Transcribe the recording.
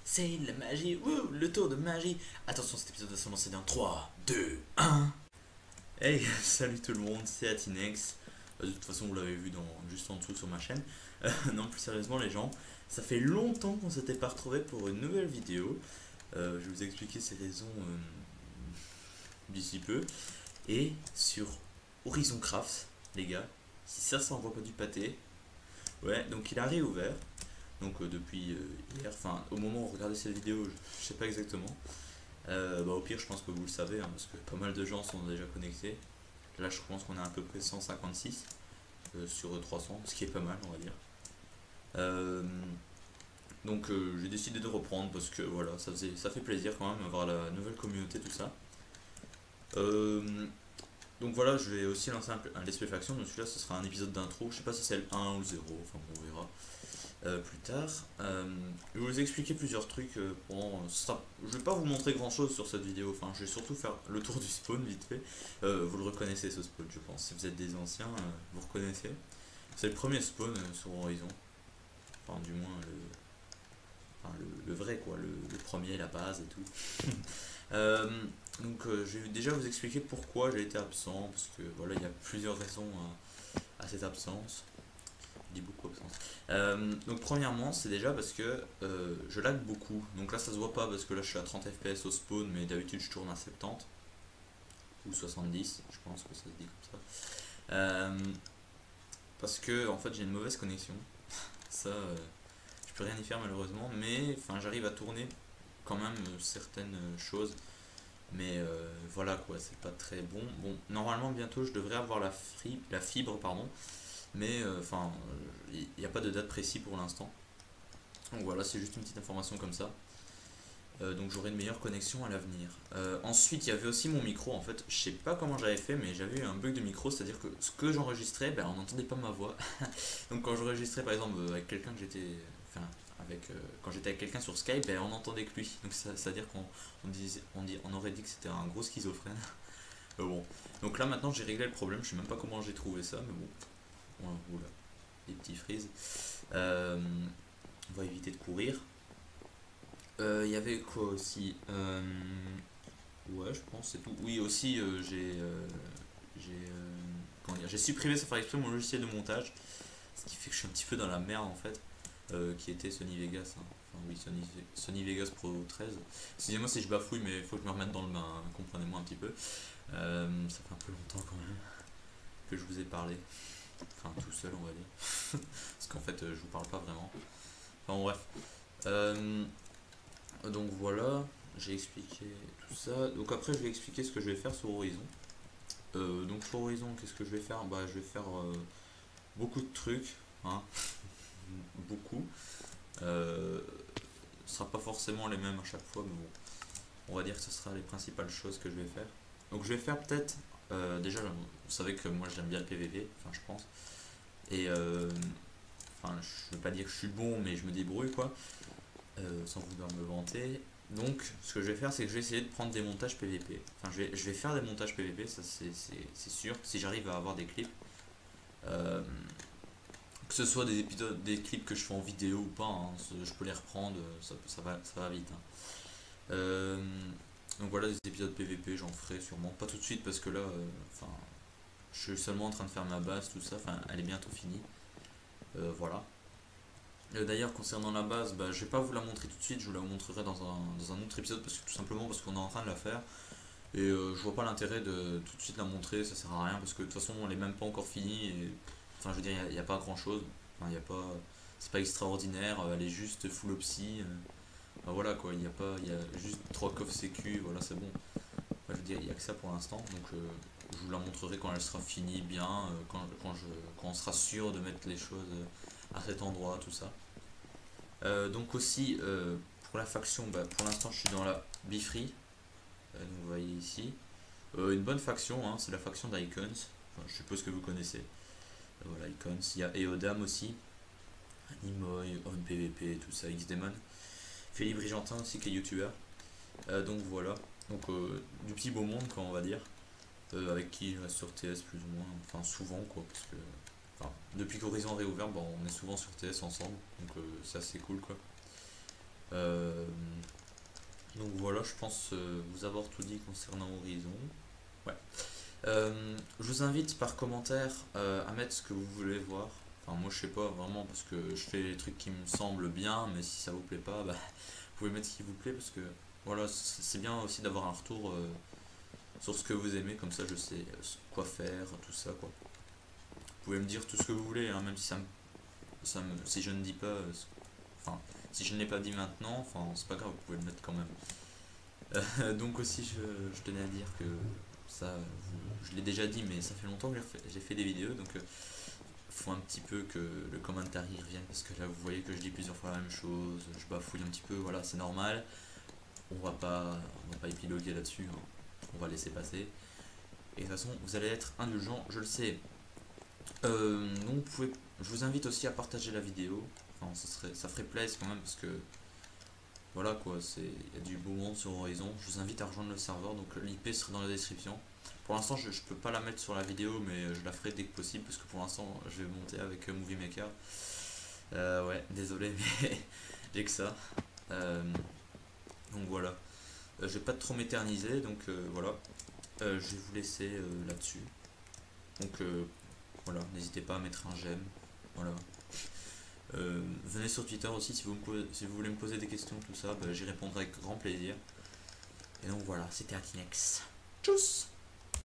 c'est la magie, wouh, le tour de magie. Attention, cet épisode va se lancer dans 3, 2, 1. Hey, salut tout le monde, c'est Atinex. De toute façon, vous l'avez vu juste en dessous sur ma chaîne. Non, plus sérieusement, les gens, ça fait longtemps qu'on s'était pas retrouvés pour une nouvelle vidéo. Je vais vous expliquer ces raisons d'ici peu. Et sur Horizon Crafts, les gars, si ça envoie pas du pâté. Ouais, donc il a réouvert. Donc depuis hier, enfin au moment où vous regardez cette vidéo, je sais pas exactement. Au pire, je pense que vous le savez, hein, parce que pas mal de gens sont déjà connectés. Là, je pense qu'on a à peu près 156 sur 300, ce qui est pas mal, on va dire. J'ai décidé de reprendre parce que voilà, ça fait plaisir quand même avoir la nouvelle communauté, tout ça. Donc voilà, je vais aussi lancer un Let's Play Faction, donc celui-là ce sera un épisode d'intro, je sais pas si c'est le 1 ou le 0, enfin bon, on verra plus tard. Je vais vous expliquer plusieurs trucs je vais pas vous montrer grand chose sur cette vidéo, enfin je vais surtout faire le tour du spawn vite fait. Vous le reconnaissez ce spawn, je pense, si vous êtes des anciens, vous reconnaissez. C'est le premier spawn sur Horizon, enfin du moins le vrai quoi, le premier, la base et tout. Je vais déjà vous expliquer pourquoi j'ai été absent, parce que voilà, il y a plusieurs raisons à cette absence. Je dis beaucoup absence. Donc premièrement, c'est déjà parce que je lag beaucoup. Donc là, ça se voit pas parce que là, je suis à 30 fps au spawn, mais d'habitude, je tourne à 70 ou 70. Je pense que ça se dit comme ça. Parce que en fait, j'ai une mauvaise connexion. Ça, je peux rien y faire malheureusement, mais enfin, j'arrive à tourner quand même certaines choses. Mais voilà quoi, c'est pas très bon. Bon, normalement bientôt je devrais avoir la fibre, pardon. Mais enfin, il n'y a pas de date précise pour l'instant. Donc voilà, c'est juste une petite information comme ça. Donc j'aurai une meilleure connexion à l'avenir. Ensuite, il y avait aussi mon micro. En fait, je sais pas comment j'avais fait, mais j'avais eu un bug de micro, c'est-à-dire que ce que j'enregistrais, on n'entendait pas ma voix. Donc quand j'enregistrais par exemple avec quelqu'un que j'étais, enfin quand j'étais avec quelqu'un sur Skype, on n'entendait que lui. Donc ça veut dire on aurait dit que c'était un gros schizophrène. Bon. Donc là maintenant j'ai réglé le problème. Je sais même pas comment j'ai trouvé ça, mais bon. Oula, des petits frises. On va éviter de courir. Il y avait quoi aussi ouais, je pense c'est tout. Oui, aussi j'ai supprimé sans faire exprès mon logiciel de montage, ce qui fait que je suis un petit peu dans la merde en fait, qui était Sony Vegas. Hein. Enfin oui, Sony Vegas Pro 13. Excusez-moi si je bafouille, mais il faut que je me remette dans le bain, hein, comprenez-moi un petit peu. Ça fait un peu longtemps quand même que je vous ai parlé. Enfin, tout seul, on va dire. Parce qu'en fait, je vous parle pas vraiment. Enfin, bref. Donc voilà, j'ai expliqué tout ça. Donc après, je vais expliquer ce que je vais faire sur Horizon. Donc sur Horizon, qu'est-ce que je vais faire? Je vais faire beaucoup de trucs. Hein. Beaucoup. Ce sera pas forcément les mêmes à chaque fois, mais bon. On va dire que ce sera les principales choses que je vais faire. Donc je vais faire peut-être... déjà, vous savez que moi j'aime bien le PVP, enfin je pense. Et enfin, je veux pas dire que je suis bon, mais je me débrouille quoi, sans vouloir me vanter. Donc, ce que je vais faire, c'est que je vais essayer de prendre des montages PVP. Enfin, je vais faire des montages PVP, ça c'est sûr, si j'arrive à avoir des clips. Que ce soit des épisodes, des clips que je fais en vidéo ou pas, hein, je peux les reprendre, ça va vite. Hein. Donc voilà, des épisodes PVP, j'en ferai sûrement pas tout de suite parce que là, enfin, je suis seulement en train de faire ma base, tout ça, enfin, elle est bientôt finie. Voilà. D'ailleurs, concernant la base, je vais pas vous la montrer tout de suite, je vous la montrerai dans un autre épisode parce que tout simplement parce qu'on est en train de la faire. Et je vois pas l'intérêt de tout de suite la montrer, ça sert à rien parce que de toute façon elle est même pas encore finie. Et, enfin, je veux dire, il n'y a pas grand chose. Enfin, c'est pas extraordinaire, elle est juste full opsi. Voilà quoi, il y a juste 3 coffres sécu, voilà, c'est bon. Enfin, je veux dire, il n'y a que ça pour l'instant. Donc je vous la montrerai quand elle sera finie bien, quand on sera sûr de mettre les choses à cet endroit, tout ça. Donc aussi pour la faction, pour l'instant je suis dans la Bifree, donc vous voyez ici. Une bonne faction, hein, c'est la faction d'Icons, enfin, je suppose que vous connaissez. Voilà, Icons, il y a Eodam aussi, Animoy, OnPVP, tout ça, XDemon. Philippe Brigentin aussi qui est youtubeur. Donc voilà, donc du petit beau monde quoi on va dire, avec qui je reste sur TS plus ou moins, enfin souvent quoi, parce que depuis qu'Horizon a réouvert, on est souvent sur TS ensemble, donc c'est assez cool quoi. Euh, donc voilà, je pense vous avoir tout dit concernant Horizon. Ouais. Je vous invite par commentaire à mettre ce que vous voulez voir. Enfin, moi je sais pas vraiment parce que je fais les trucs qui me semblent bien, mais si ça vous plaît pas, bah, vous pouvez mettre ce qui vous plaît parce que voilà, c'est bien aussi d'avoir un retour sur ce que vous aimez, comme ça je sais quoi faire, tout ça quoi. Vous pouvez me dire tout ce que vous voulez, hein, même si si je ne dis pas, enfin, si je ne l'ai pas dit maintenant, enfin, c'est pas grave, vous pouvez le mettre quand même. Donc aussi, je tenais à dire que ça, je l'ai déjà dit, mais ça fait longtemps que j'ai fait des vidéos, donc faut un petit peu que le commentaire y revienne, parce que là, vous voyez que je dis plusieurs fois la même chose, je bafouille un petit peu, voilà, c'est normal. On va pas épiloguer là-dessus, hein. On va laisser passer. Et de toute façon, vous allez être indulgent, je le sais. Donc, je vous invite aussi à partager la vidéo. Enfin, ça ferait plaisir quand même, parce que voilà quoi, il y a du beau monde sur Horizon. Je vous invite à rejoindre le serveur, donc l'IP sera dans la description. Pour l'instant, je peux pas la mettre sur la vidéo, mais je la ferai dès que possible, parce que pour l'instant, je vais monter avec Movie Maker. Ouais, désolé, mais j'ai que ça. Euh, donc voilà. Je vais pas trop m'éterniser, donc voilà. Je vais vous laisser là-dessus. Donc voilà, n'hésitez pas à mettre un j'aime. Voilà. Venez sur Twitter aussi si vous voulez me poser des questions, tout ça, bah, j'y répondrai avec grand plaisir. Et donc voilà, c'était Akinex. Tchuss!